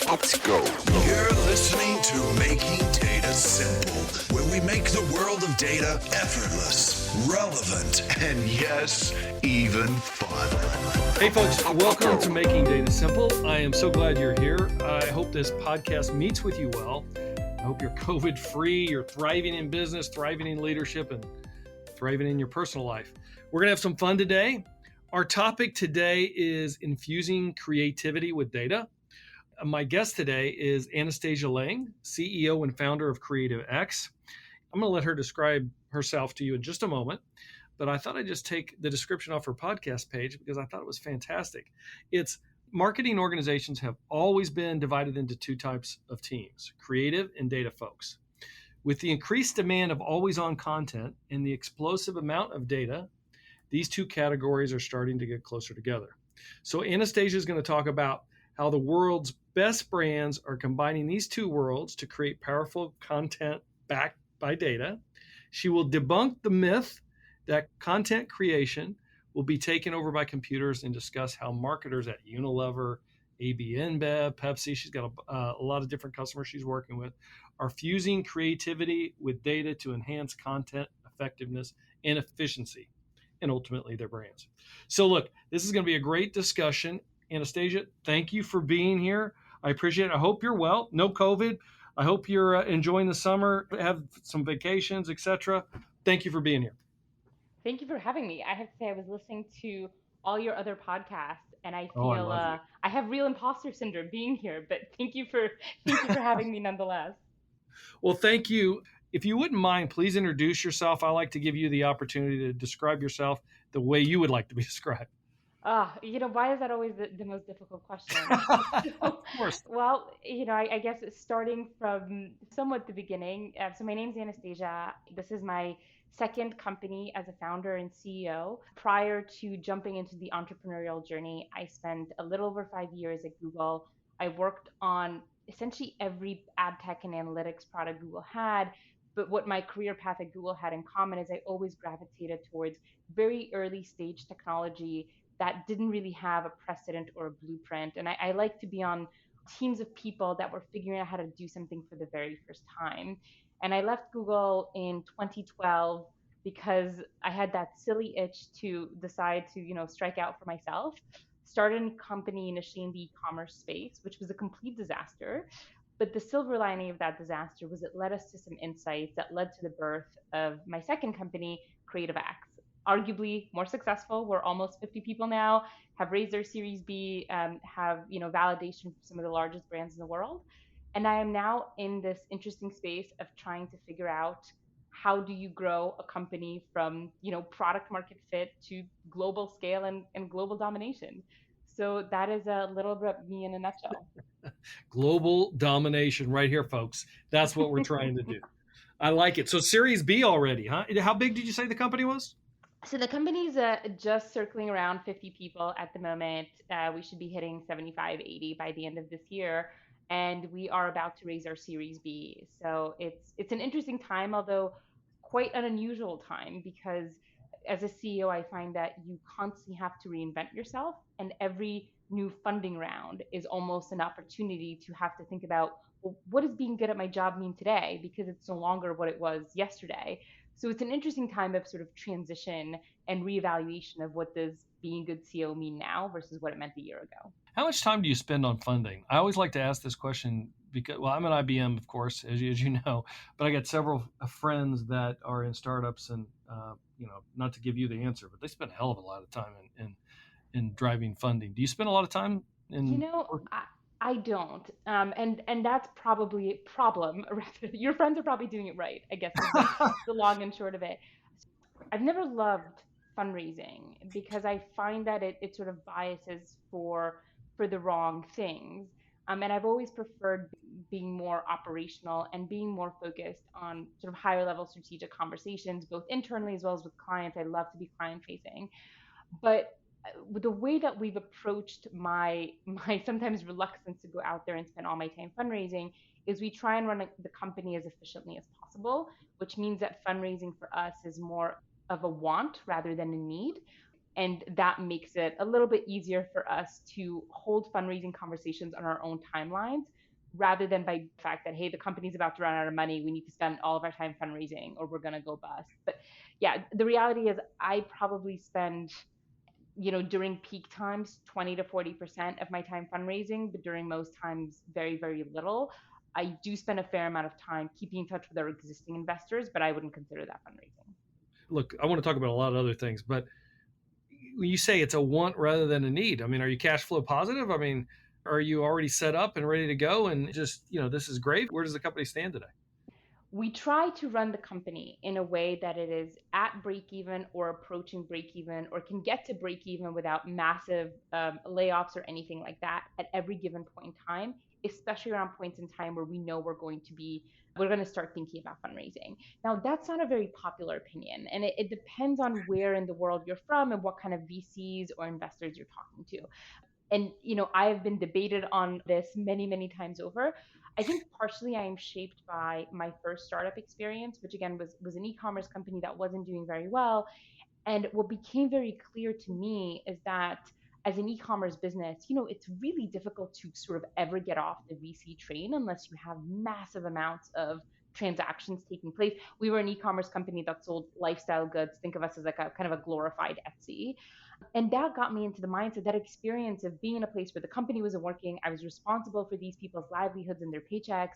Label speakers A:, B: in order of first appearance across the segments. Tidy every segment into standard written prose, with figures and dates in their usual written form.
A: Let's go.
B: You're listening to Making Data Simple, where we make the world of data effortless, relevant, and yes, even fun.
C: Hey folks, welcome to Making Data Simple. I am so glad you're here. I hope this podcast meets with you well. I hope you're COVID-free, you're thriving in business, thriving in leadership, and thriving in your personal life. We're going to have some fun today. Our topic today is infusing creativity with data. My guest today is Anastasia Leng, CEO and founder of Creative X. I'm going to let her describe herself to you in just a moment, but I thought I'd just take the description off her podcast page because I thought it was fantastic. It's marketing organizations have always been divided into two types of teams, creative and data folks. With the increased demand of always-on content and the explosive amount of data, these two categories are starting to get closer together. So Anastasia is going to talk about how the world's best brands are combining these two worlds to create powerful content backed by data. She will debunk the myth that content creation will be taken over by computers and discuss how marketers at Unilever, AB InBev, Pepsi, she's got a lot of different customers she's working with, are fusing creativity with data to enhance content effectiveness and efficiency, and ultimately their brands. So look, this is going to be a great discussion. Anastasia, thank you for being here. I appreciate it. I hope you're well. No COVID. I hope you're enjoying the summer, have some vacations, etc. Thank you for being here.
D: Thank you for having me. I have to say, I was listening to all your other podcasts, and I
C: Oh, I
D: feel
C: love you.
D: I have real imposter syndrome being here. But thank you for having me nonetheless.
C: Well, thank you. If you wouldn't mind, please introduce yourself. I like to give you the opportunity to describe yourself the way you would like to be described.
D: Why is that always the most difficult question?
C: Of course.
D: Well, I guess starting from somewhat the beginning. So my name's Anastasia. This is my second company as a founder and CEO. Prior to jumping into the entrepreneurial journey, I spent a little over 5 years at Google. I worked on essentially every ad tech and analytics product Google had. But what my career path at Google had in common is I always gravitated towards very early stage technology that didn't really have a precedent or a blueprint. And I like to be on teams of people that were figuring out how to do something for the very first time. And I left Google in 2012 because I had that silly itch to decide to, strike out for myself. Started a company initially in the e-commerce space, which was a complete disaster. But the silver lining of that disaster was it led us to some insights that led to the birth of my second company, Creative X. Arguably more successful. We're almost 50 people now, have raised their Series B, have validation from some of the largest brands in the world. And I am now in this interesting space of trying to figure out how do you grow a company from product market fit to global scale and global domination. So that is a little bit of me in a nutshell.
C: Global domination right here, folks. That's what we're trying to do. I like it. So Series B already, huh? How big did you say the company was?
D: So the company's just circling around 50 people at the moment. We should be hitting 75, 80 by the end of this year. And we are about to raise our Series B. So it's an interesting time, although quite an unusual time, because as a CEO, I find that you constantly have to reinvent yourself. And every new funding round is almost an opportunity to have to think about, well, what does being good at my job mean today? Because it's no longer what it was yesterday. So it's an interesting time of sort of transition and reevaluation of what does being a good CEO mean now versus what it meant a year ago.
C: How much time do you spend on funding? I always like to ask this question because, well, I'm at IBM, of course, as you know, but I got several friends that are in startups and, not to give you the answer, but they spend a hell of a lot of time in driving funding. Do you spend a lot of time in?
D: I don't. And that's probably a problem. Your friends are probably doing it right, I guess, is the long and short of it. I've never loved fundraising because I find that it sort of biases for the wrong things. And I've always preferred being more operational and being more focused on sort of higher level strategic conversations, both internally as well as with clients. I love to be client facing. But the way that we've approached my sometimes reluctance to go out there and spend all my time fundraising is we try and run the company as efficiently as possible, which means that fundraising for us is more of a want rather than a need. And that makes it a little bit easier for us to hold fundraising conversations on our own timelines rather than by the fact that, hey, the company's about to run out of money. We need to spend all of our time fundraising or we're going to go bust. But yeah, the reality is I probably spend, during peak times, 20 to 40% of my time fundraising, but during most times, very, very little. I do spend a fair amount of time keeping in touch with our existing investors, but I wouldn't consider that fundraising.
C: Look, I want to talk about a lot of other things, but when you say it's a want rather than a need, I mean, are you cash flow positive? I mean, are you already set up and ready to go and just, this is great? Where does the company stand today?
D: We try to run the company in a way that it is at break even or approaching break even or can get to break even without massive layoffs or anything like that at every given point in time, especially around points in time where we know we're going to start thinking about fundraising. Now, that's not a very popular opinion, and it depends on where in the world you're from and what kind of VCs or investors you're talking to. And I have been debated on this many, many times over. I think partially I am shaped by my first startup experience, which again was an e-commerce company that wasn't doing very well. And what became very clear to me is that as an e-commerce business, it's really difficult to sort of ever get off the VC train unless you have massive amounts of transactions taking place. We were an e-commerce company that sold lifestyle goods. Think of us as like a kind of a glorified Etsy. And that got me into the mindset, that experience of being in a place where the company wasn't working. I was responsible for these people's livelihoods and their paychecks.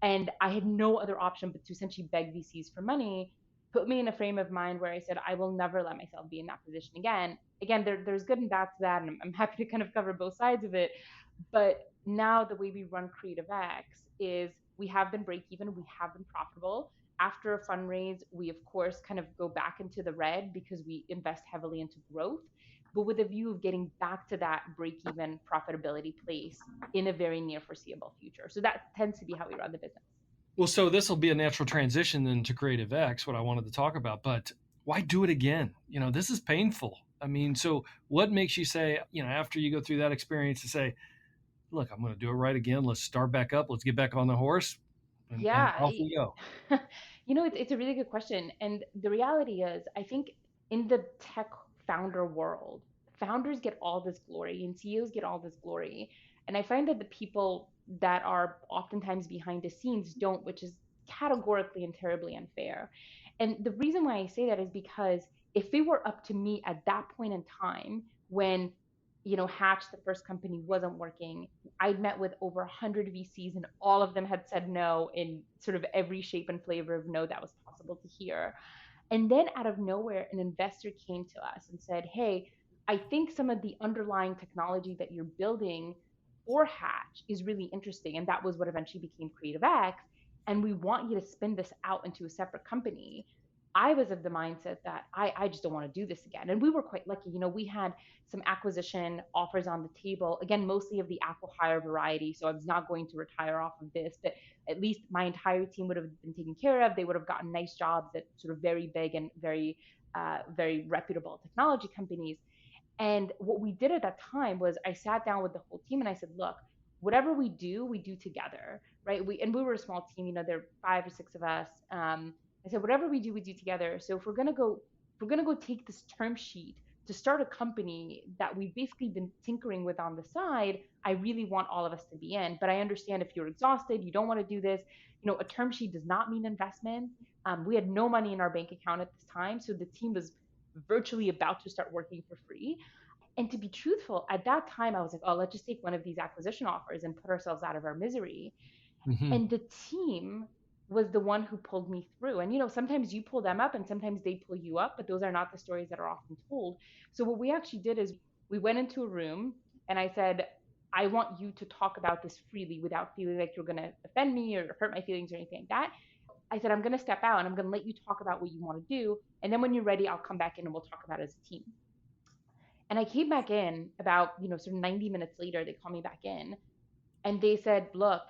D: And I had no other option but to essentially beg VCs for money, put me in a frame of mind where I said, I will never let myself be in that position again. Again, there's good and bad to that. And I'm happy to kind of cover both sides of it. But now the way we run Creative X is we have been break even, we have been profitable. After a fundraise, we of course kind of go back into the red because we invest heavily into growth, but with a view of getting back to that break even profitability place in a very near foreseeable future. So that tends to be how we run the business.
C: Well, so this will be a natural transition then to Creative X, what I wanted to talk about, but why do it again? This is painful. I mean, so what makes you say, after you go through that experience to say, look, I'm going to do it right again. Let's start back up. Let's get back on the horse and
D: Yeah,
C: off we go.
D: it's a really good question. And the reality is, I think in the tech founder world, founders get all this glory and CEOs get all this glory. And I find that the people that are oftentimes behind the scenes don't, which is categorically and terribly unfair. And the reason why I say that is because if it were up to me at that point in time when Hatch, the first company, wasn't working, I'd met with over 100 VCs and all of them had said no in sort of every shape and flavor of no that was possible to hear. And then out of nowhere, an investor came to us and said, hey, I think some of the underlying technology that you're building for Hatch is really interesting. And that was what eventually became Creative X. And we want you to spin this out into a separate company. I was of the mindset that I just don't want to do this again. And we were quite lucky. We had some acquisition offers on the table, again, mostly of the acqui-hire variety. So I was not going to retire off of this, but at least my entire team would have been taken care of. They would have gotten nice jobs at sort of very big and very, very reputable technology companies. And what we did at that time was I sat down with the whole team and I said, look, whatever we do together, right? We were a small team, there are 5 or 6 of us. I said, whatever we do together. So if we're gonna go take this term sheet to start a company that we've basically been tinkering with on the side, I really want all of us to be in. But I understand if you're exhausted, you don't want to do this. A term sheet does not mean investment. We had no money in our bank account at this time, so the team was virtually about to start working for free. And to be truthful, at that time, I was like, oh, let's just take one of these acquisition offers and put ourselves out of our misery.
C: Mm-hmm.
D: And the team was the one who pulled me through. And sometimes you pull them up and sometimes they pull you up, but those are not the stories that are often told. So what we actually did is we went into a room and I said, I want you to talk about this freely without feeling like you're going to offend me or hurt my feelings or anything like that. I said, I'm going to step out and I'm going to let you talk about what you want to do. And then when you're ready, I'll come back in and we'll talk about it as a team. And I came back in about, sort of 90 minutes later, they called me back in and they said, look,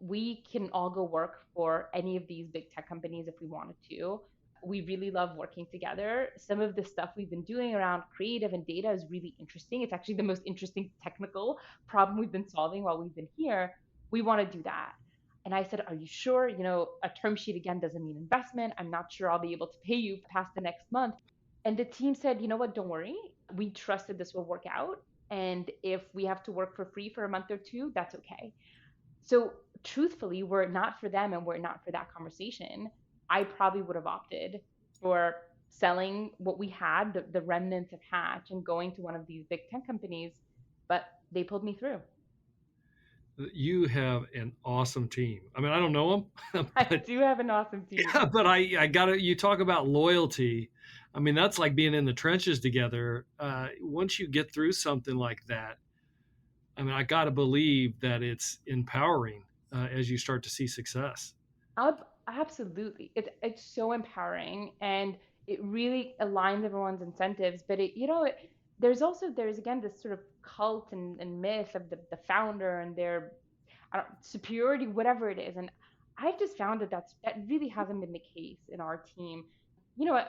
D: we can all go work for any of these big tech companies if we wanted to. We really love working together. Some of the stuff we've been doing around creative and data is really interesting. It's actually the most interesting technical problem we've been solving while we've been here. We want to do that. And I said, are you sure? A term sheet again doesn't mean investment. I'm not sure I'll be able to pay you past the next month. And the team said, you know what, don't worry. We trusted this will work out. And if we have to work for free for a month or two, that's okay. So truthfully, were it not for them and were it not for that conversation, I probably would have opted for selling what we had, the remnants of Hatch, and going to one of these big tech companies. But they pulled me through.
C: You have an awesome team. I mean, I don't know them,
D: I
C: but
D: do have an awesome team.
C: yeah, but I got to, you talk about loyalty. I mean, that's like being in the trenches together. Once you get through something like that, I mean, I got to believe that it's empowering as you start to see success.
D: Absolutely. It's so empowering and it really aligns everyone's incentives. But there's again this sort of cult and myth of the founder and their superiority, whatever it is. And I've just found that really hasn't been the case in our team.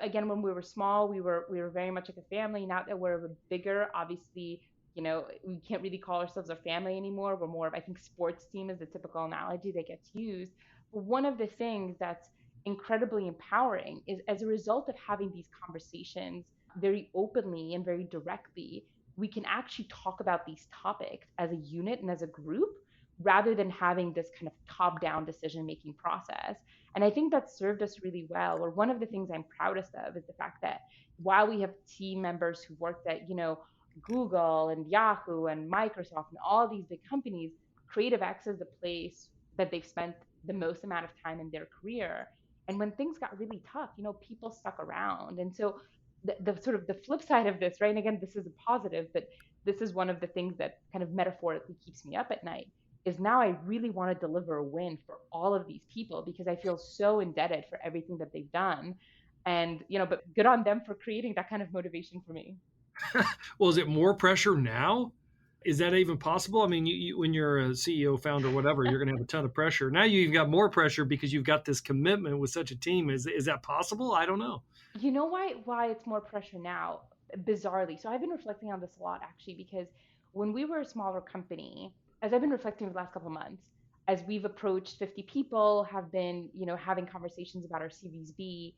D: Again, when we were small, we were very much like a family. Now that we're bigger, obviously, we can't really call ourselves a family anymore. We're more of, I think, sports team is the typical analogy that gets used. But one of the things that's incredibly empowering is as a result of having these conversations very openly and very directly, we can actually talk about these topics as a unit and as a group rather than having this kind of top down decision making process. And I think that served us really well. Or one of the things I'm proudest of is the fact that while we have team members who worked at, Google and Yahoo and Microsoft and all these big companies, CreativeX is the place that they've spent the most amount of time in their career. And when things got really tough, people stuck around. And so the sort of the flip side of this, right? And again, this is a positive, but this is one of the things that kind of metaphorically keeps me up at night is now I really want to deliver a win for all of these people because I feel so indebted for everything that they've done. And, but good on them for creating that kind of motivation for me.
C: Well, is it more pressure now? Is that even possible? I mean, when you're a CEO, founder, whatever, you're going to have a ton of pressure. Now you've got more pressure because you've got this commitment with such a team. Is that possible? I don't know.
D: You know why it's more pressure now? Bizarrely. So I've been reflecting on this a lot actually, because when we were a smaller company, as I've been reflecting the last couple of months, as we've approached 50 people, have been, having conversations about our Series B,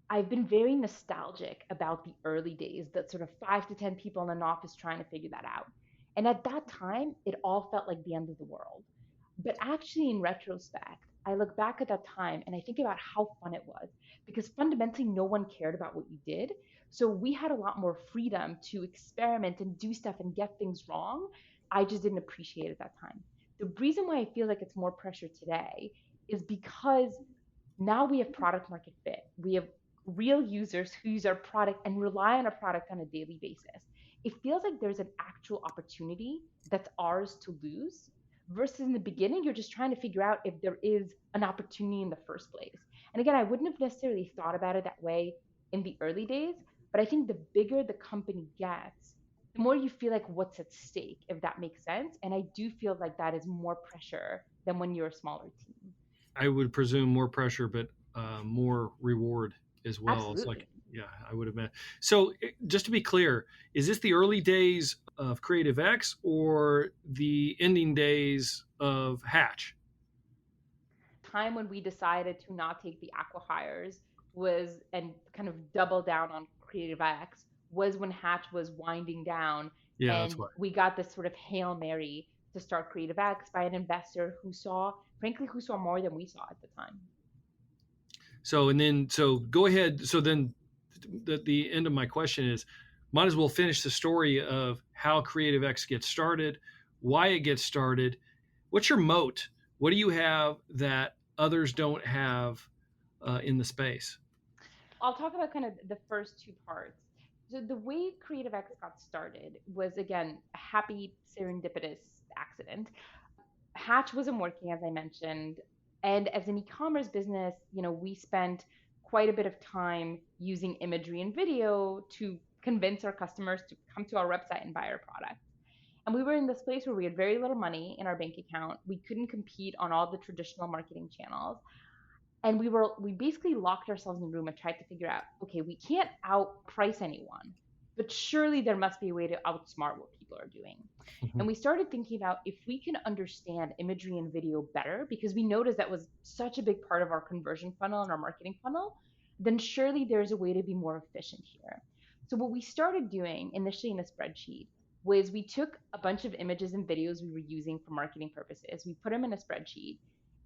D: I've been very nostalgic about the early days, that sort of 5 to 10 people in an office trying to figure that out. And at that time, it all felt like the end of the world. But actually, in retrospect, I look back at that time and I think about how fun it was because fundamentally, no one cared about what you did. So we had a lot more freedom to experiment and do stuff and get things wrong. I just didn't appreciate it at that time. The reason why I feel like it's more pressure today is because now we have product market fit. We have real users who use our product and rely on our product on a daily basis. It feels like there's an actual opportunity that's ours to lose versus in the beginning, you're just trying to figure out if there is an opportunity in the first place. And again, I wouldn't have necessarily thought about it that way in the early days, but I think the bigger the company gets, the more you feel like what's at stake, if that makes sense. And I do feel like that is more pressure than when you're a smaller team.
C: I would presume more pressure, but more reward as well.
D: Absolutely.
C: It's like, yeah, I would have meant. So just to be clear, is this the early days of CreativeX or the ending days of Hatch?
D: Time when we decided to not take the acqui-hires was and kind of double down on CreativeX was when Hatch was winding down.
C: Yeah,
D: And
C: that's why.
D: we got this sort of Hail Mary to start CreativeX by an investor who saw more than we saw at the time.
C: So go ahead. So then the end of my question is, might as well finish the story of how CreativeX gets started, why it gets started. What's your moat? What do you have that others don't have in the space?
D: I'll talk about kind of the first two parts. So the way CreativeX got started was again a happy serendipitous accident. Hatch wasn't working, as I mentioned. And as an e-commerce business, we spent quite a bit of time using imagery and video to convince our customers to come to our website and buy our product. And we were in this place where we had very little money in our bank account. We couldn't compete on all the traditional marketing channels. And we basically locked ourselves in a room and tried to figure out, okay, we can't outprice anyone, but surely there must be a way to outsmart what people are doing.
C: Mm-hmm.
D: And we started thinking about if we can understand imagery and video better, because we noticed that was such a big part of our conversion funnel and our marketing funnel, then surely there's a way to be more efficient here. So what we started doing initially in a spreadsheet was we took a bunch of images and videos we were using for marketing purposes. We put them in a spreadsheet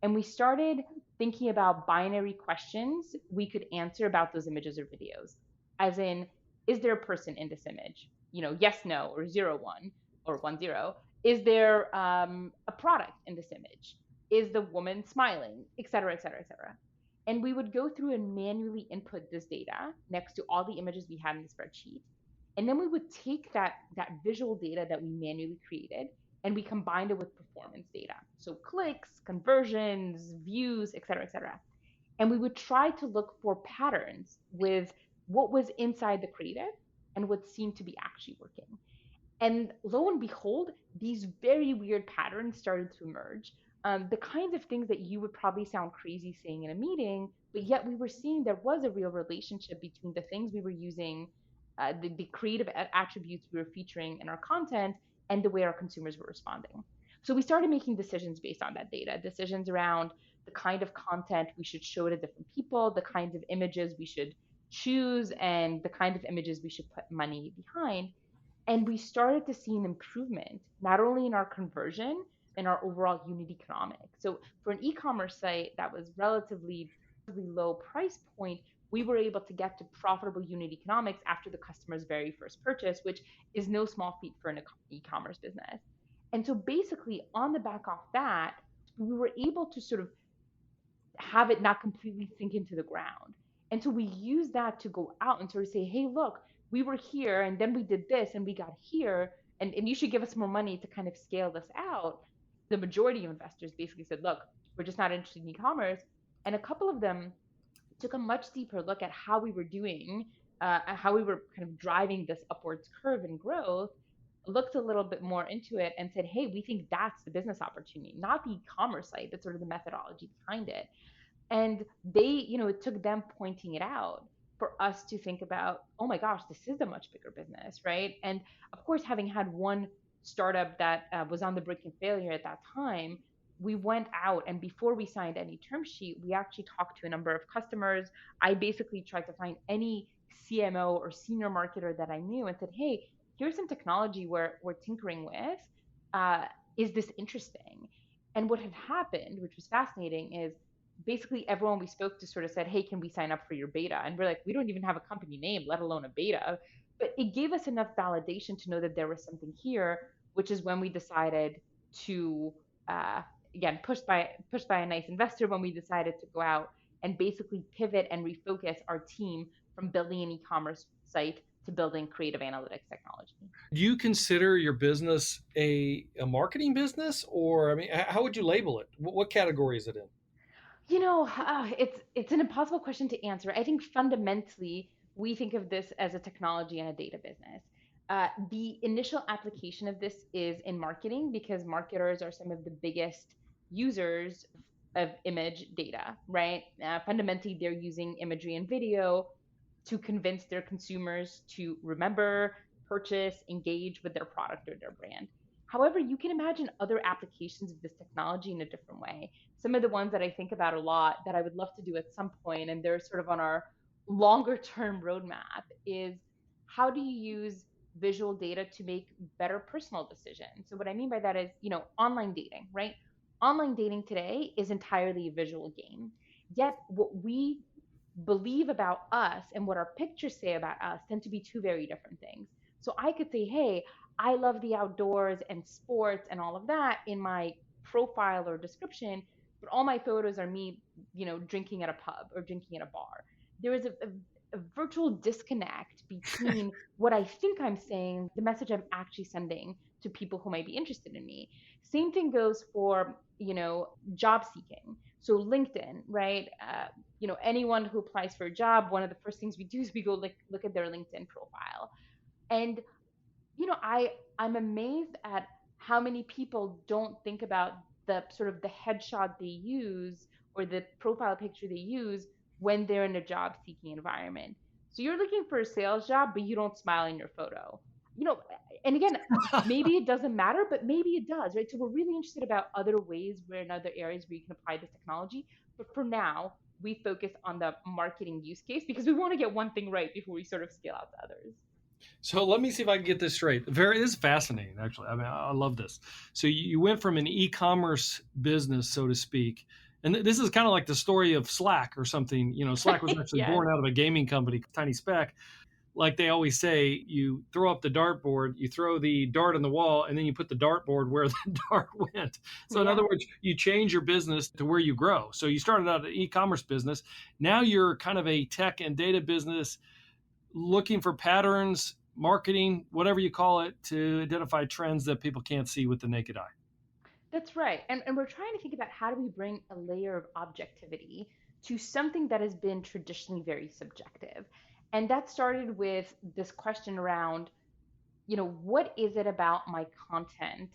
D: and we started thinking about binary questions we could answer about those images or videos. As in, is there a person in this image? Yes, no, or 0, 1, or 1, 0. Is there a product in this image? Is the woman smiling, et cetera, et cetera, et cetera. And we would go through and manually input this data next to all the images we had in the spreadsheet. And then we would take that visual data that we manually created and we combined it with performance data. So clicks, conversions, views, et cetera, et cetera. And we would try to look for patterns with what was inside the creative and what seemed to be actually working. And lo and behold, these very weird patterns started to emerge. The kinds of things that you would probably sound crazy saying in a meeting, but yet we were seeing there was a real relationship between the things we were using, the creative attributes we were featuring in our content, and the way our consumers were responding. So we started making decisions based on that data, decisions around the kind of content we should show to different people, the kinds of images we should choose, and the kind of images we should put money behind. And we started to see an improvement, not only in our conversion and our overall unit economics. So for an e-commerce site that was relatively low price point, we were able to get to profitable unit economics after the customer's very first purchase, which is no small feat for an e-commerce business. And so basically on the back off that, we were able to sort of have it not completely sink into the ground. And so we use that to go out and sort of say, hey, look, we were here and then we did this and we got here, and you should give us more money to kind of scale this out. The majority of investors basically said, look, we're just not interested in e-commerce. And a couple of them took a much deeper look at how we were doing, how we were kind of driving this upwards curve in growth, looked a little bit more into it and said, hey, we think that's the business opportunity, not the e-commerce site, that's sort of the methodology behind it. And they, it took them pointing it out for us to think about, oh my gosh, this is a much bigger business, right? And of course, having had one startup that was on the brink of failure at that time, we went out and before we signed any term sheet, we actually talked to a number of customers. I basically tried to find any CMO or senior marketer that I knew and said, hey, here's some technology we're tinkering with. Is this interesting? And what had happened, which was fascinating, is basically everyone we spoke to sort of said, hey, can we sign up for your beta? And we're like, we don't even have a company name, let alone a beta. But it gave us enough validation to know that there was something here, which is when we decided to, again, pushed by a nice investor, when we decided to go out and basically pivot and refocus our team from building an e-commerce site to building creative analytics technology.
C: Do you consider your business a marketing business, or I mean, how would you label it? What category is it in?
D: It's an impossible question to answer. I think fundamentally we think of this as a technology and a data business. The initial application of this is in marketing because marketers are some of the biggest users of image data, right? Fundamentally, they're using imagery and video to convince their consumers to remember, purchase, engage with their product or their brand. However, you can imagine other applications of this technology in a different way. Some of the ones that I think about a lot that I would love to do at some point, and they're sort of on our longer term roadmap, is how do you use visual data to make better personal decisions? So what I mean by that is, online dating, right? Online dating today is entirely a visual game. Yet what we believe about us and what our pictures say about us tend to be two very different things. So I could say, hey, I love the outdoors and sports and all of that in my profile or description, but all my photos are me, drinking at a pub or drinking at a bar. There is a virtual disconnect between what I think I'm saying, the message I'm actually sending to people who might be interested in me. Same thing goes for, job seeking. So LinkedIn, right? Anyone who applies for a job, one of the first things we do is we go look at their LinkedIn profile. And I'm amazed at how many people don't think about the sort of the headshot they use or the profile picture they use when they're in a job seeking environment. So you're looking for a sales job, but you don't smile in your photo. And again, maybe it doesn't matter, but maybe it does, right? So we're really interested about other ways in other areas where you can apply this technology. But for now, we focus on the marketing use case because we want to get one thing right before we sort of scale out to others.
C: So let me see if I can get this straight. This is fascinating, actually. I mean, I love this. So you went from an e-commerce business, so to speak, and this is kind of like the story of Slack or something. Slack was actually
D: Yes.
C: born out of a gaming company, Tiny Speck. Like they always say, you throw up the dartboard, you throw the dart on the wall, and then you put the dartboard where the dart went. So in
D: Yeah.
C: other words, you change your business to where you grow. So you started out an e-commerce business. Now you're kind of a tech and data business looking for patterns, marketing, whatever you call it, to identify trends that people can't see with the naked eye.
D: That's right. And we're trying to think about how do we bring a layer of objectivity to something that has been traditionally very subjective. And that started with this question around, what is it about my content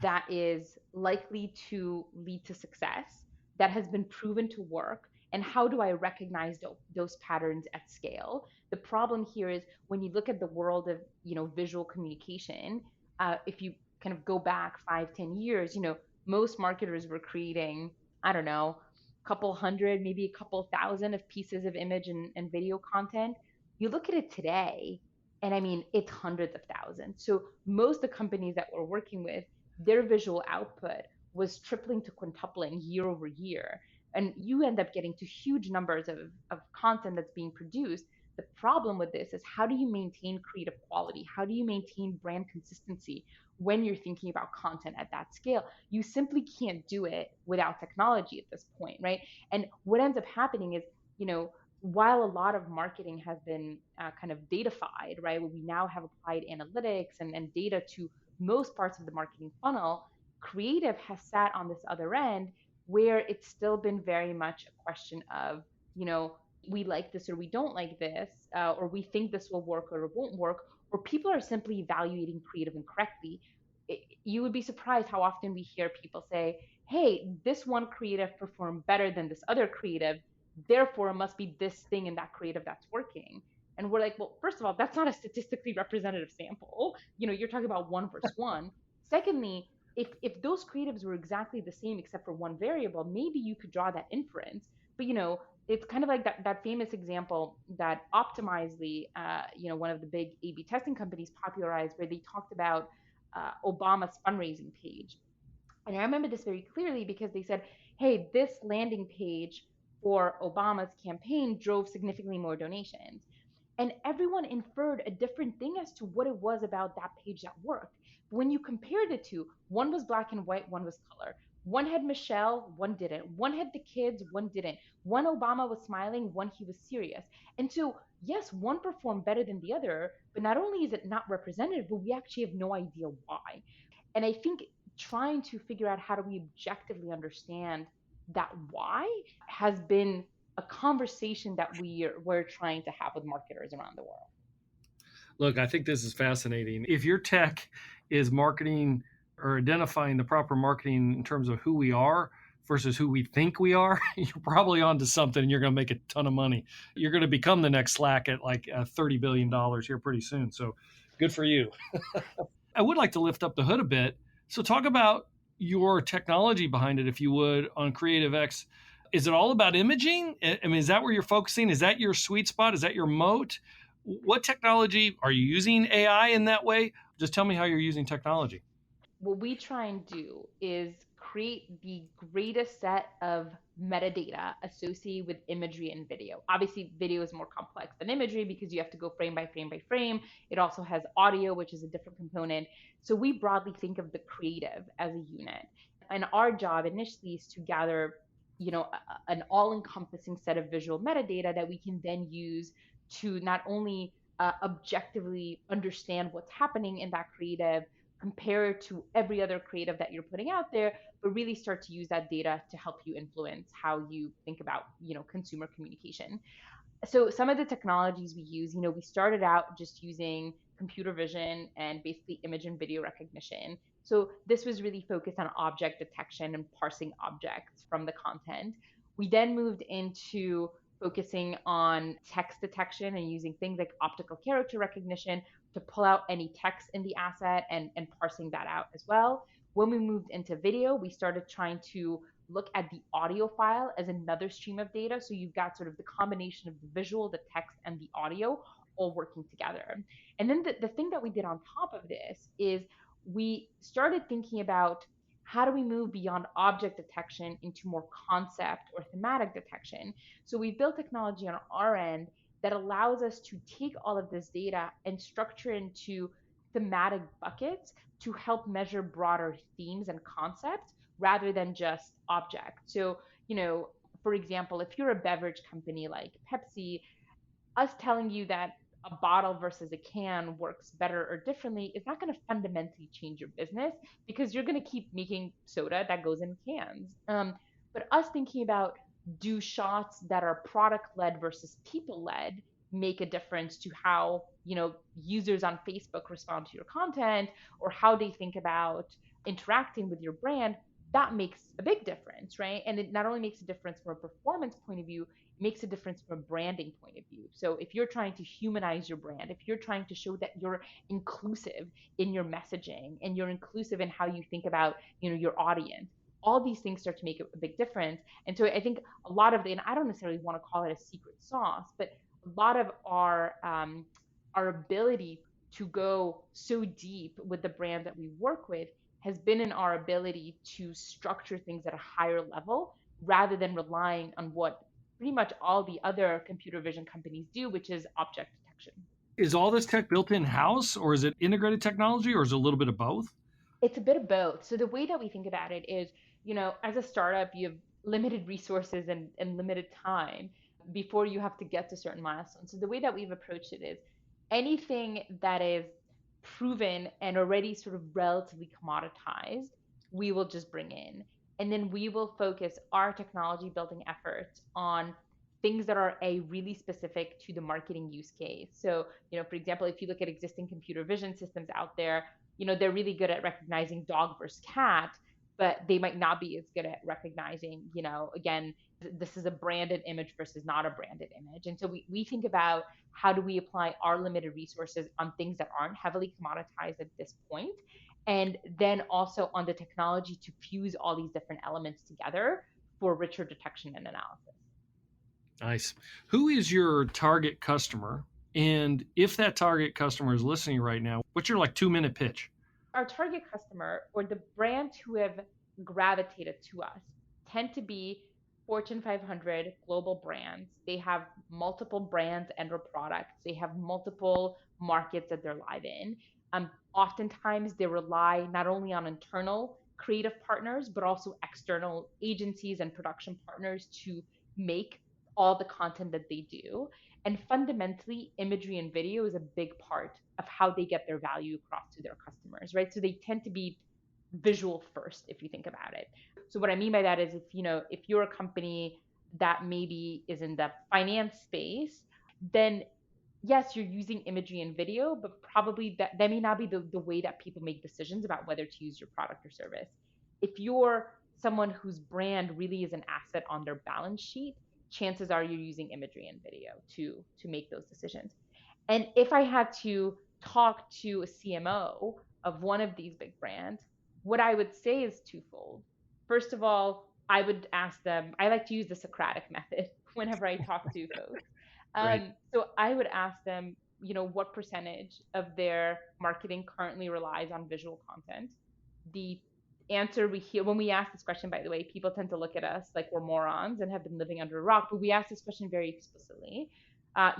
D: that is likely to lead to success, that has been proven to work, and how do I recognize those patterns at scale? The problem here is when you look at the world of, visual communication, if you kind of go back 5, 10 years, most marketers were creating, I don't know, a couple hundred, maybe a couple thousand of pieces of image and video content. You look at it today, and I mean, it's hundreds of thousands. So most of the companies that we're working with, their visual output was tripling to quintupling year over year. And you end up getting to huge numbers of content that's being produced. The problem with this is how do you maintain creative quality? How do you maintain brand consistency when you're thinking about content at that scale? You simply can't do it without technology at this point, right? And what ends up happening is, while a lot of marketing has been kind of datafied, right, where we now have applied analytics and data to most parts of the marketing funnel, creative has sat on this other end where it's still been very much a question of, you know, we like this or we don't like this, or we think this will work or it won't work, or people are simply evaluating creative incorrectly. You would be surprised how often we hear people say, hey, this one creative performed better than this other creative, therefore it must be this thing in that creative that's working. And we're like, well, first of all, that's not a statistically representative sample. You're talking about one versus one. Secondly, if those creatives were exactly the same except for one variable, maybe you could draw that inference. But it's kind of like that famous example that Optimizely, one of the big A/B testing companies popularized, where they talked about Obama's fundraising page. And I remember this very clearly because they said, hey, this landing page for Obama's campaign drove significantly more donations. And everyone inferred a different thing as to what it was about that page that worked. But when you compared the two, one was black and white, one was color. One had Michelle, one didn't. One had the kids, one didn't. One Obama was smiling, one he was serious. And so, yes, one performed better than the other, but not only is it not representative, but we actually have no idea why. And I think trying to figure out how do we objectively understand that why has been a conversation that we're trying to have with marketers around the world.
C: Look, I think this is fascinating. If your tech is marketing or identifying the proper marketing in terms of who we are versus who we think we are, you're probably onto something and you're going to make a ton of money. You're going to become the next Slack at like $30 billion here pretty soon. So good for you. I would like to lift up the hood a bit. So talk about your technology behind it, if you would, on Creative X. Is it all about imaging? I mean, is that where you're focusing? Is that your sweet spot? Is that your moat? What technology are you using AI in that way? Just tell me how you're using technology.
D: What we try and do is create the greatest set of metadata associated with imagery and video. Obviously, video is more complex than imagery because you have to go frame by frame by frame. It also has audio, which is a different component. So we broadly think of the creative as a unit. And our job initially is to gather, an all-encompassing set of visual metadata that we can then use to not only objectively understand what's happening in that creative, compare it to every other creative that you're putting out there, but really start to use that data to help you influence how you think about, consumer communication. So some of the technologies we use, we started out just using computer vision and basically image and video recognition. So this was really focused on object detection and parsing objects from the content. We then moved into focusing on text detection and using things like optical character recognition to pull out any text in the asset and parsing that out as well. When we moved into video, we started trying to look at the audio file as another stream of data. So you've got sort of the combination of the visual, the text, and the audio all working together. And then the thing that we did on top of this is we started thinking about how do we move beyond object detection into more concept or thematic detection. So we built technology on our end that allows us to take all of this data and structure into thematic buckets to help measure broader themes and concepts rather than just objects. So, for example, if you're a beverage company like Pepsi, us telling you that a bottle versus a can works better or differently is not going to fundamentally change your business because you're going to keep making soda that goes in cans. But us thinking about, do shots that are product led versus people led make a difference to how users on Facebook respond to your content, or how they think about interacting with your brand? That makes a big difference, right? And it not only makes a difference from a performance point of view, makes a difference from a branding point of view. So if you're trying to humanize your brand, if you're trying to show that you're inclusive in your messaging and you're inclusive in how you think about, your audience, all these things start to make a big difference. And so I think a lot of and I don't necessarily want to call it a secret sauce, but a lot of our ability to go so deep with the brand that we work with has been in our ability to structure things at a higher level rather than relying on what pretty much all the other computer vision companies do, which is object detection.
C: Is all this tech built in-house, or is it integrated technology, or is it a little bit of both?
D: It's a bit of both. So the way that we think about it is, as a startup, you have limited resources and limited time before you have to get to certain milestones. So the way that we've approached it is anything that is proven and already sort of relatively commoditized, we will just bring in. And then we will focus our technology building efforts on things that are really specific to the marketing use case. So, for example, if you look at existing computer vision systems out there, they're really good at recognizing dog versus cat, but they might not be as good at recognizing, again, this is a branded image versus not a branded image. And so we think about how do we apply our limited resources on things that aren't heavily commoditized at this point, and then also on the technology to fuse all these different elements together for richer detection and analysis.
C: Nice. Who is your target customer? And if that target customer is listening right now, what's your 2-minute pitch?
D: Our target customer, or the brands who have gravitated to us, tend to be Fortune 500 global brands. They have multiple brands and or products. They have multiple markets that they're live in. Oftentimes they rely not only on internal creative partners, but also external agencies and production partners to make all the content that they do. And fundamentally, imagery and video is a big part of how they get their value across to their customers, right? So they tend to be visual first, if you think about it. So what I mean by that is if you're a company that maybe is in the finance space, then yes, you're using imagery and video, but probably that may not be the way that people make decisions about whether to use your product or service. If you're someone whose brand really is an asset on their balance sheet, chances are you're using imagery and video to make those decisions. And if I had to talk to a CMO of one of these big brands, what I would say is twofold. First of all, I would ask them, I like to use the Socratic method whenever I talk to folks. So I would ask them, what percentage of their marketing currently relies on visual content? The answer we hear when we ask this question, by the way, people tend to look at us like we're morons and have been living under a rock, but we ask this question very explicitly.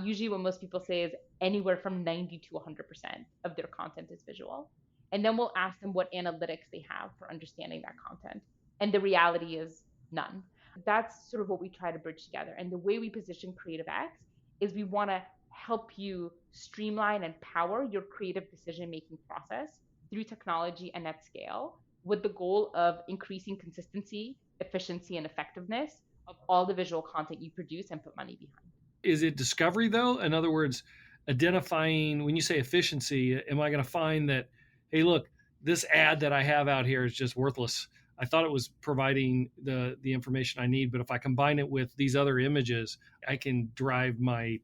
D: Usually what most people say is anywhere from 90 to 100% of their content is visual. And then we'll ask them what analytics they have for understanding that content. And the reality is none. That's sort of what we try to bridge together. And the way we position Creative X is we want to help you streamline and power your creative decision-making process through technology and at scale, with the goal of increasing consistency, efficiency, and effectiveness of all the visual content you produce and put money behind.
C: Is it discovery, though? In other words, identifying, when you say efficiency, am I going to find that, hey, look, this ad that I have out here is just worthless. I thought it was providing the information I need, but if I combine it with these other images, I can drive my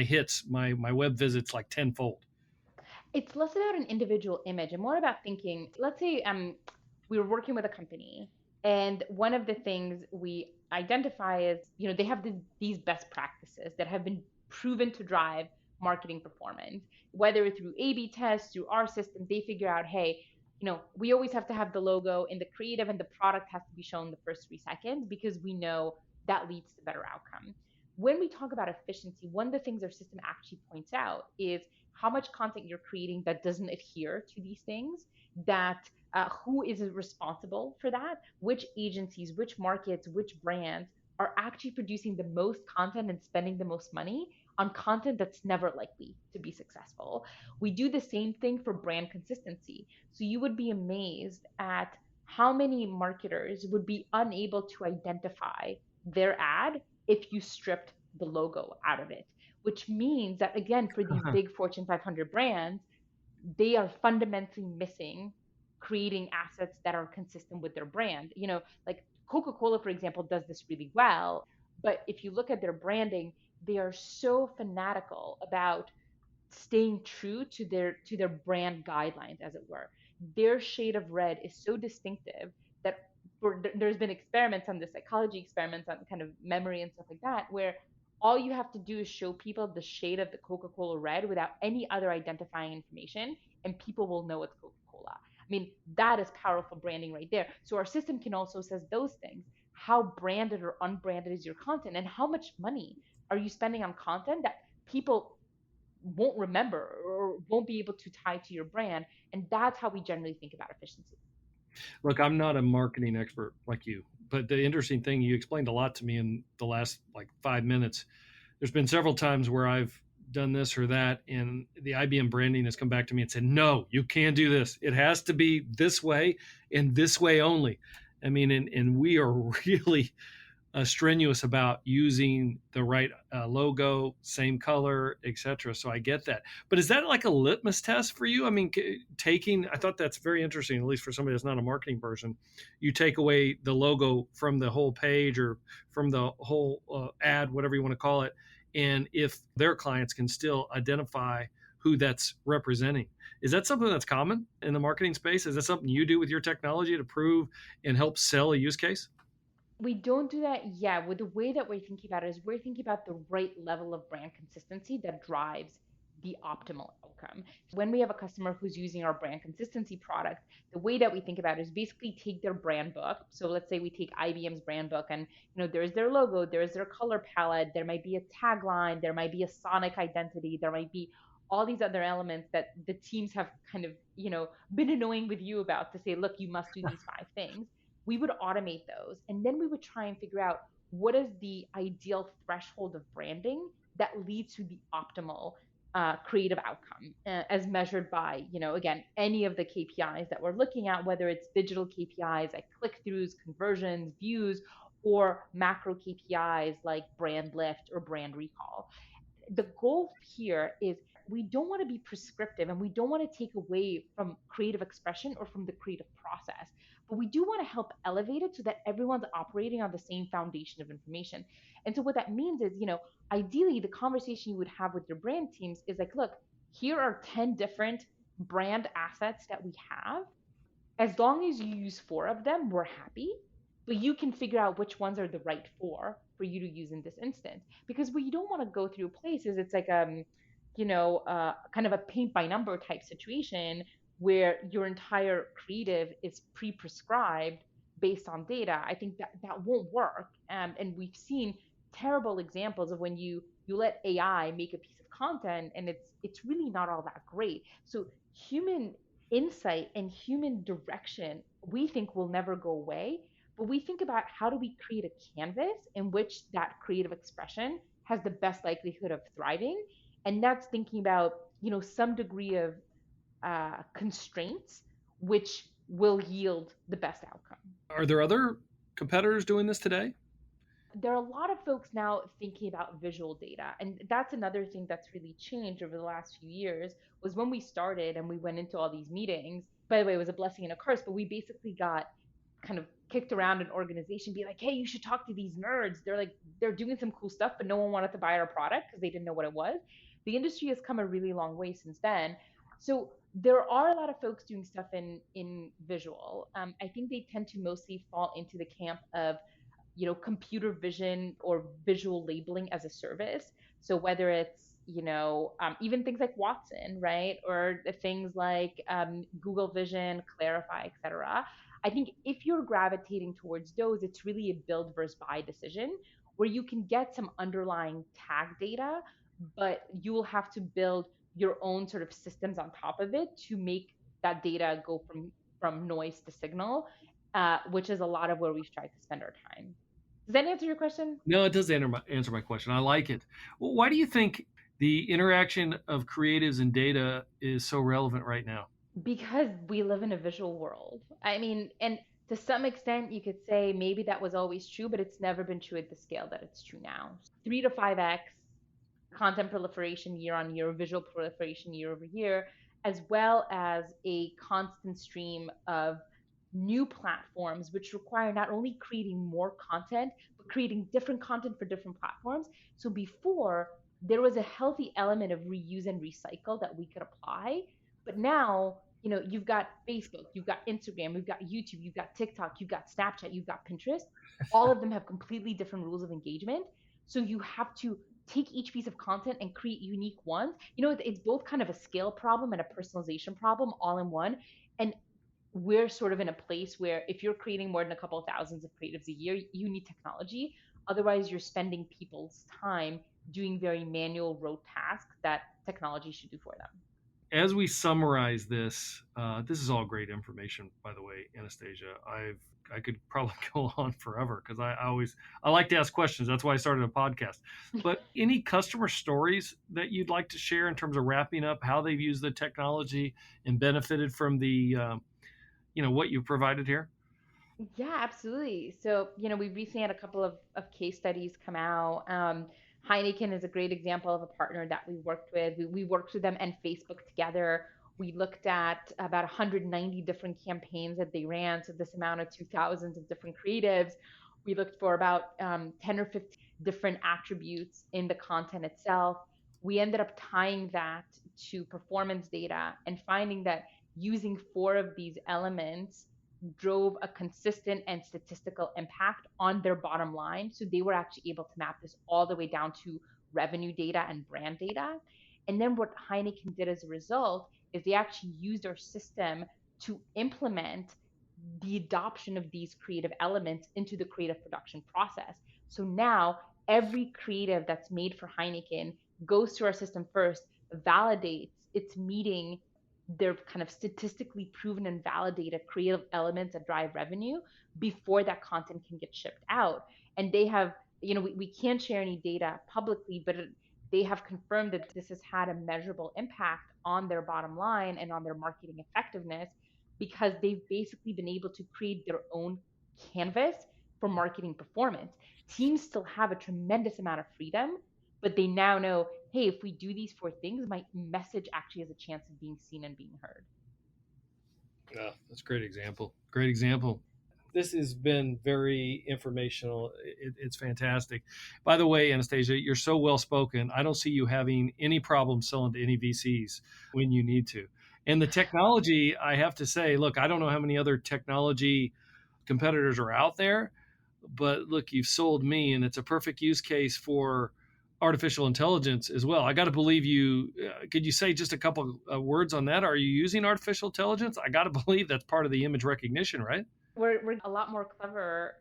C: hits, my web visits like tenfold.
D: It's less about an individual image and more about thinking, let's say we were working with a company, and one of the things we identify is, they have these best practices that have been proven to drive marketing performance, whether through A/B tests, through our systems. They figure out, hey, we always have to have the logo in the creative, and the product has to be shown the first 3 seconds because we know that leads to better outcome. When we talk about efficiency, one of the things our system actually points out is how much content you're creating that doesn't adhere to these things, that who is responsible for that, which agencies, which markets, which brands are actually producing the most content and spending the most money on content that's never likely to be successful. We do the same thing for brand consistency. So you would be amazed at how many marketers would be unable to identify their ad if you stripped the logo out of it, which means that, again, for these big Fortune 500 brands, they are fundamentally missing creating assets that are consistent with their brand. Like Coca-Cola, for example, does this really well. But if you look at their branding, they are so fanatical about staying true to their brand guidelines, as it were. Their shade of red is so distinctive that there's been experiments on the psychology experiments on kind of memory and stuff like that, where all you have to do is show people the shade of the Coca-Cola red without any other identifying information, and people will know it's Coca-Cola. I mean, that is powerful branding right there. So our system can also assess those things. How branded or unbranded is your content, and how much money are you spending on content that people won't remember or won't be able to tie to your brand? And that's how we generally think about efficiency.
C: Look, I'm not a marketing expert like you, but the interesting thing, you explained a lot to me in the last like 5 minutes. There's been several times where I've done this or that, and the IBM branding has come back to me and said, no, you can't do this. It has to be this way and this way only. I mean, and we are really strenuous about using the right logo, same color, etc. So I get that. But is that like a litmus test for you? I mean, I thought that's very interesting, at least for somebody that's not a marketing person. You take away the logo from the whole page or from the whole ad, whatever you want to call it. And if their clients can still identify who that's representing. Is that something that's common in the marketing space? Is that something you do with your technology to prove and help sell a use case?
D: We don't do that yet. With the way that we're thinking about it is we're thinking about the right level of brand consistency that drives the optimal outcome. When we have a customer who's using our brand consistency product, the way that we think about it is basically take their brand book. So let's say we take IBM's brand book, and there's their logo, there's their color palette, there might be a tagline, there might be a sonic identity, there might be all these other elements that the teams have kind of, been annoying with you about, to say, look, you must do these 5 things. We would automate those, and then we would try and figure out what is the ideal threshold of branding that leads to the optimal creative outcome, as measured by, again, any of the KPIs that we're looking at, whether it's digital KPIs like click-throughs, conversions, views, or macro KPIs like brand lift or brand recall. The goal here is we don't want to be prescriptive, and we don't want to take away from creative expression or from the creative process, but we do want to help elevate it so that everyone's operating on the same foundation of information. And so what that means is, ideally the conversation you would have with your brand teams is like, look, here are 10 different brand assets that we have. As long as you use 4 of them, we're happy. But you can figure out which ones are the right for you to use in this instance. Because what you don't want to go through places, it's like kind of a paint by number type situation where your entire creative is pre-prescribed based on data. I think that won't work. And we've seen terrible examples of when you let AI make a piece of content, and it's really not all that great. So human insight and human direction, we think, will never go away. But we think about how do we create a canvas in which that creative expression has the best likelihood of thriving. And that's thinking about, some degree of constraints, which will yield the best outcome.
C: Are there other competitors doing this today?
D: There are a lot of folks now thinking about visual data, and that's another thing that's really changed over the last few years. Was when we started and we went into all these meetings, by the way, it was a blessing and a curse, but we basically got kind of kicked around an organization, be like, hey, you should talk to these nerds, they're doing some cool stuff, but no one wanted to buy our product because they didn't know what it was. The industry has come a really long way since then. So There are a lot of folks doing stuff in visual. I think they tend to mostly fall into the camp of computer vision or visual labeling as a service. So whether it's even things like Watson, right, or the things like Google Vision, Clarify, etc. I think if you're gravitating towards those, it's really a build versus buy decision where you can get some underlying tag data, but you will have to build your own sort of systems on top of it to make that data go from noise to signal, which is a lot of where we've tried to spend our time. Does that answer your question?
C: No, it does answer my question. I like it. Well, why do you think the interaction of creatives and data is so relevant right now?
D: Because we live in a visual world. I mean, and to some extent, you could say maybe that was always true, but it's never been true at the scale that it's true now. 3 to 5x content proliferation year on year, visual proliferation year over year, as well as a constant stream of new platforms, which require not only creating more content, but creating different content for different platforms. So before, there was a healthy element of reuse and recycle that we could apply. But now, you've got Facebook, you've got Instagram, you've got YouTube, you've got TikTok, you've got Snapchat, you've got Pinterest. All of them have completely different rules of engagement. So you have to take each piece of content and create unique ones. It's both kind of a scale problem and a personalization problem all in one. And we're sort of in a place where if you're creating more than a couple of thousands of creatives a year, you need technology. Otherwise, you're spending people's time doing very manual rote tasks that technology should do for them.
C: As we summarize this, this is all great information, by the way, Anastasia. I could probably go on forever because I like to ask questions. That's why I started a podcast. But any customer stories that you'd like to share in terms of wrapping up how they've used the technology and benefited from the what you've provided here?
D: Yeah, absolutely. So, we recently had a couple of case studies come out. Heineken is a great example of a partner that we worked with. We worked with them and Facebook together. We looked at about 190 different campaigns that they ran. So, this amount of 2,000 of different creatives. We looked for about 10 or 15 different attributes in the content itself. We ended up tying that to performance data and finding that using 4 of these elements drove a consistent and statistical impact on their bottom line. So they were actually able to map this all the way down to revenue data and brand data. And then what Heineken did as a result is they actually used our system to implement the adoption of these creative elements into the creative production process. So now every creative that's made for Heineken goes to our system first, validates it's meeting their kind of statistically proven and validated creative elements that drive revenue before that content can get shipped out. And they have, we can't share any data publicly, but they have confirmed that this has had a measurable impact on their bottom line and on their marketing effectiveness because they've basically been able to create their own canvas for marketing performance. Teams still have a tremendous amount of freedom, but they now know, hey, if we do these 4 things, my message actually has a chance of being seen and being heard.
C: Yeah, that's a great example. Great example. This has been very informational. It's fantastic. By the way, Anastasia, you're so well spoken. I don't see you having any problem selling to any VCs when you need to. And the technology, I have to say, look, I don't know how many other technology competitors are out there, but look, you've sold me, and it's a perfect use case for artificial intelligence as well. I got to believe you. Could you say just a couple of words on that? Are you using artificial intelligence? I got to believe that's part of the image recognition, right?
D: We're a lot more clever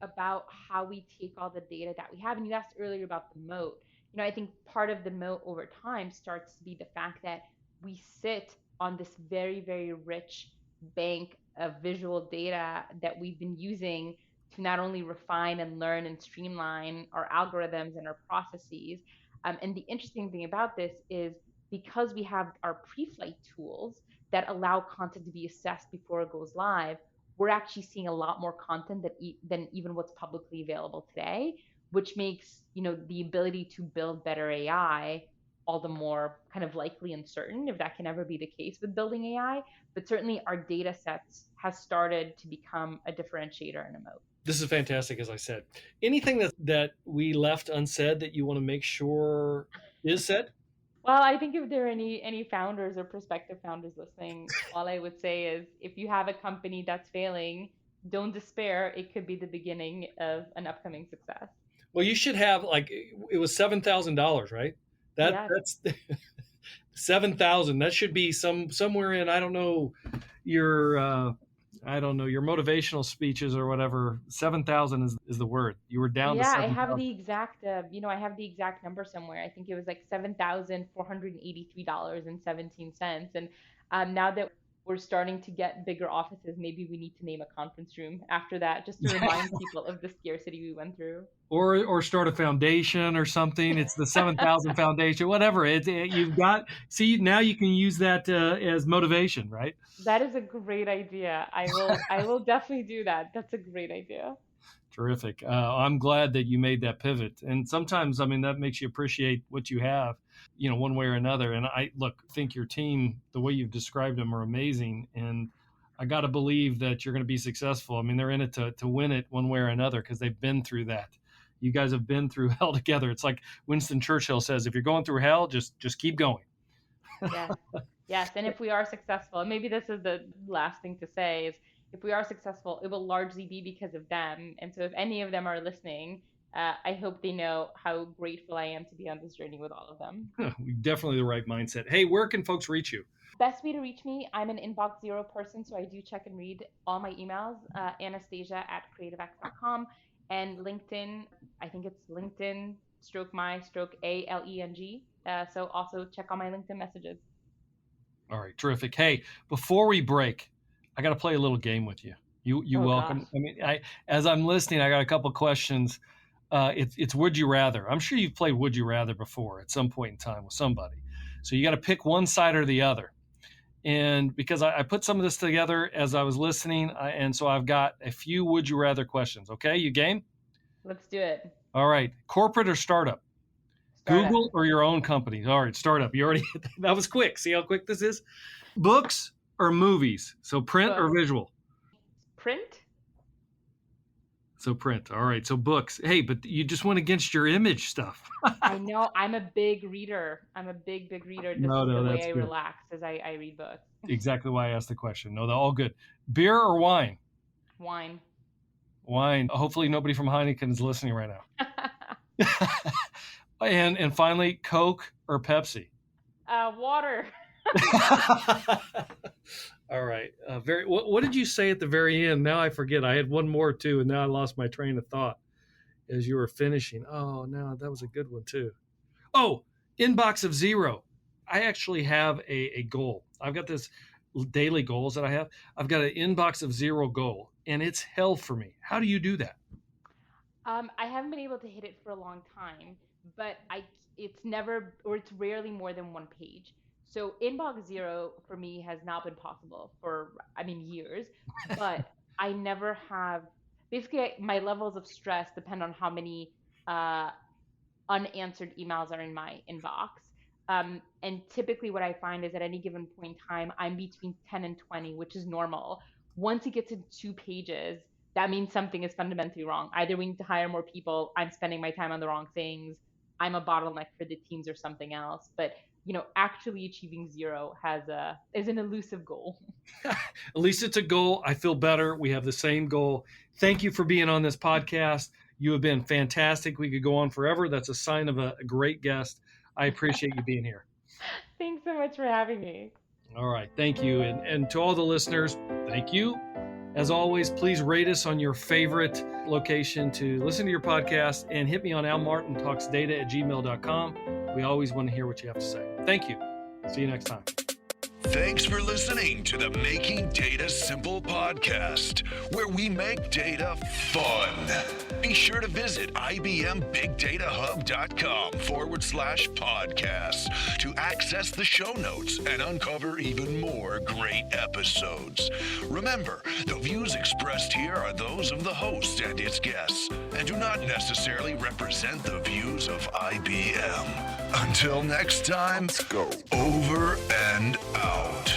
D: about how we take all the data that we have. And you asked earlier about the moat. I think part of the moat over time starts to be the fact that we sit on this very, very rich bank of visual data that we've been using to not only refine and learn and streamline our algorithms and our processes. And the interesting thing about this is because we have our pre-flight tools that allow content to be assessed before it goes live, we're actually seeing a lot more content than even what's publicly available today, which makes the ability to build better AI all the more kind of likely and certain if that can ever be the case with building AI. But certainly our data sets has started to become a differentiator and a moat.
C: This is fantastic, as I said. Anything that we left unsaid that you want to make sure is said?
D: Well, I think if there are any founders or prospective founders listening, all I would say is if you have a company that's failing, don't despair. It could be the beginning of an upcoming success.
C: Well, you should have like it was $7,000, right?
D: Yes.
C: That's 7,000. That should be somewhere in I don't know your your motivational speeches or whatever. 7,000 is the word. You were down to
D: Yeah, I have
C: 7,000.
D: the exact, I have the exact number somewhere. I think it was like $7,483.17. And now that we're starting to get bigger offices, maybe we need to name a conference room after that, just to remind people of the scarcity we went through.
C: Or start a foundation or something. It's the 7,000 Foundation, whatever. You've got see now you can use that as motivation, right?
D: That is a great idea. I will definitely do that. That's a great idea.
C: Terrific. I'm glad that you made that pivot. And sometimes, I mean, that makes you appreciate what you have, one way or another. And I think your team, the way you've described them, are amazing. And I got to believe that you're going to be successful. I mean, they're in it to win it one way or another because they've been through that. You guys have been through hell together. It's like Winston Churchill says, if you're going through hell, just keep going.
D: Yes. Yes. And if we are successful, and maybe this is the last thing to say is if we are successful, it will largely be because of them. And so if any of them are listening, I hope they know how grateful I am to be on this journey with all of them.
C: Definitely the right mindset. Hey, where can folks reach you?
D: Best way to reach me, I'm an inbox zero person, so I do check and read all my emails, anastasia@creativex.com, and LinkedIn, I think it's LinkedIn stroke my stroke ALENG. So also check all my LinkedIn messages.
C: All right, terrific. Hey, before we break, I got to play a little game with you. You
D: Oh
C: welcome.
D: gosh.
C: I mean, as I'm listening, I got a couple of questions. It's Would You Rather. I'm sure you've played Would You Rather before at some point in time with somebody. So you got to pick one side or the other. And because I put some of this together as I was listening, and so I've got a few Would You Rather questions. Okay, you game?
D: Let's do it.
C: All right. Corporate or startup?
D: Startup.
C: Google or your own company? All right, startup. You already that was quick. See how quick this is? Books or movies? So print or
D: Book.
C: visual?
D: Print?
C: So print. All right. So books. Hey, but you just went against your image stuff.
D: I know. I'm a big reader. I'm a big reader. This
C: No,
D: is the
C: that's
D: way I
C: good.
D: relax as I read books.
C: Exactly why I asked the question. No, they're all good. Beer or wine?
D: Wine.
C: Wine. Hopefully nobody from Heineken is listening right now. And finally, Coke or Pepsi?
D: Water.
C: All right. What did you say at the very end? Now I forget. I had one more too, and now I lost my train of thought as you were finishing. Oh, no, that was a good one too. Oh, inbox of zero. I actually have a goal. I've got this daily goals that I have. I've got an inbox of zero goal, and it's hell for me. How do you do that?
D: I haven't been able to hit it for a long time, but it's rarely more than one page. So inbox zero for me has not been possible for, years, but I never have, basically my levels of stress depend on how many unanswered emails are in my inbox. And typically what I find is at any given point in time, I'm between 10 and 20, which is normal. Once it gets into 2 pages, that means something is fundamentally wrong. Either we need to hire more people, I'm spending my time on the wrong things, I'm a bottleneck for the teams or something else. But actually achieving zero is an elusive goal.
C: At least it's a goal. I feel better. We have the same goal. Thank you for being on this podcast. You have been fantastic. We could go on forever. That's a sign of a great guest. I appreciate you being here.
D: Thanks so much for having me.
C: All right. Thank you. And to all the listeners, thank you. As always, please rate us on your favorite location to listen to your podcast and hit me on almartintalksdata@gmail.com. We always want to hear what you have to say. Thank you. See you next time.
B: Thanks for listening to the Making Data Simple podcast, where we make data fun. Be sure to visit IBMBigDataHub.com/podcast to access the show notes and uncover even more great episodes. Remember, the views expressed here are those of the host and its guests and do not necessarily represent the views of IBM. Until next time, let's go. Over and out.